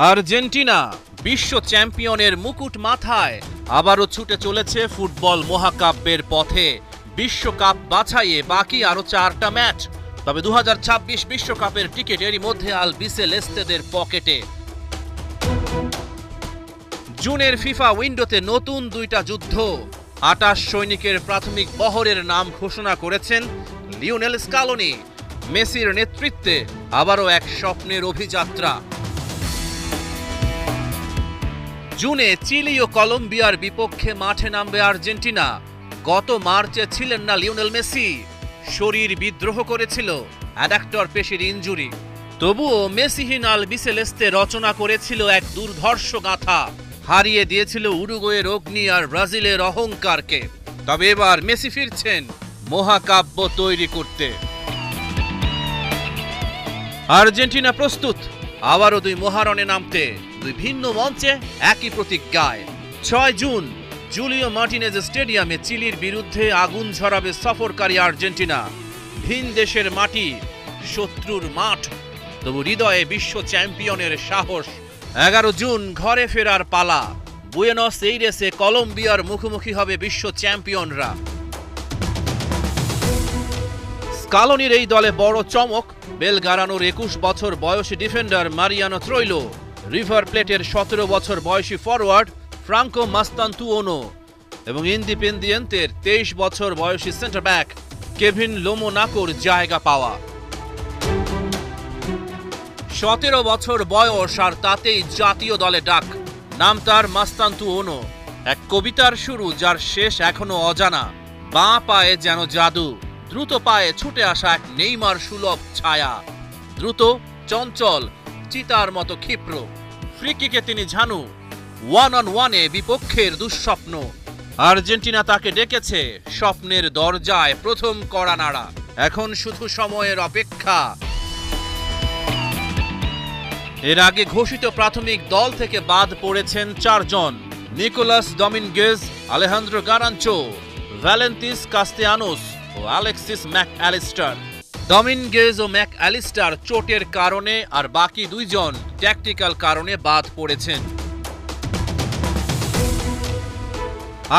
Argentina বিশ্ব চ্যাম্পিয়নের মুকুট মাথায় আবারও ছুটে চলেছে ফুটবল মহাকাব্যের পথে। বিশ্বকাপ বাছাইয়ে বাকি আরো 4টা ম্যাচ। তবে 2026 বিশ্বকাপের টিকিট এরই মধ্যে আলবিসেলেস্তেদের পকেটে। জুনের ফিফা উইন্ডোতে নতুন 2টা যুদ্ধ। 28 সৈনিকের প্রাথমিক বহরের নাম ঘোষণা করেছেন লিওনেল স্কালোনি। মেসির নেতৃত্বে আবারও এক স্বপ্নের অভিযাত্রা। জুনে চিলি ও কলম্বিয়ার বিপক্ষে মাঠে নামবে আর্জেন্টিনা। গত মার্চে ছিলেন না লিওনেল মেসি, শরীর বিদ্রোহ করেছিল অ্যাডাক্টর পেশির ইনজুরি। তবুও মেসিহীন আলবিসেলেস্তে রচনা করেছিল এক দুর্ধর্ষ গাথা, হারিয়ে দিয়েছিল উরুগুয়ের অগ্নি আর ব্রাজিলের অহংকারকে। তবে এবার মেসি ফিরছেন মহাকাব্য তৈরি করতে। আর্জেন্টিনা প্রস্তুত আবারও 2 মহারণে নামতে, 2 ভিন্ন মঞ্চে একই প্রতিজ্ঞায়। 6 জুন জুলিও মার্টিনেজ স্টেডিয়ামে চিলির বিরুদ্ধে আগুন ঝরাবে সফরকারী আর্জেন্টিনা। ভিন দেশের মাটি, শত্রুর মাঠ, তবু হৃদয়ে বিশ্ব চ্যাম্পিয়নের সাহস। 11 জুন ঘরে ফেরার পালা। বুয়েনস এইরেসে কলম্বিয়ার মুখোমুখি হবে বিশ্ব চ্যাম্পিয়নরা। স্কালোনির এই দলে বড় চমক বেলগারানোর 21 বছর বয়সী ডিফেন্ডার মারিয়ানো ত্রৈলো, রিভার প্লেটের 17 বছর বয়সী ফরওয়ার্ড ফ্রাঙ্কো মাস্তান্তুওনো এবং ইন্ডিপেন্দিয়েন্তের 23 বছর বয়সী সেন্টার ব্যাক কেভিন লোমোনাকোর জায়গা পাওয়া। 17 বছর বয়স আর তাতেই জাতীয় দলে ডাক। নাম তার মাস্তান্তুওনো, এক কবিতার শুরু যার শেষ এখনো অজানা। বাঁ পায়ে যেন জাদু, দ্রুত পায়ে ছুটে আসা এক নেইমার সুলভ ছায়া। দ্রুত, চঞ্চল, চিতার মতো ক্ষিপ্র। ফ্রিকিকে তিনি ঝানু, 1-on-1-এ বিপক্ষের দুঃস্বপ্ন। আর্জেন্টিনা তাকে ডেকেছে স্বপ্নের দরজায় প্রথম কড়া নাড়া। এখন শুধু সময়ের অপেক্ষা। এর আগে ঘোষিত প্রাথমিক দল থেকে বাদ পড়েছেন 4 জন: নিকোলাস ডমিনগেজ, আলেহান্দ্রো গারাঞ্চো, ভ্যালেন্তিস কাস্তেয়ানোস ও অ্যালেক্সিস ম্যাকঅ্যালিস্টার। ডমিনগেজ ও ম্যাকঅ্যালিস্টার চোটের কারণে আর বাকি 2 জন ট্যাকটিক্যাল কারণে বাদ পড়েছেন।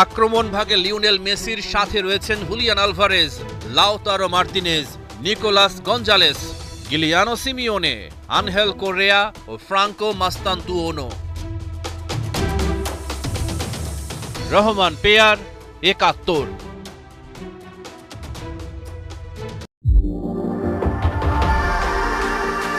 আক্রমণ ভাগে লিওনেল মেসির সাথে রয়েছেন Julian Alvarez, Lautaro Martinez, Nicolas Gonzalez, Giuliano Simeone, Angel Correa ও ফ্রাঙ্কো মাস্তান্তুওনো। রহমান পেয়ার, 71।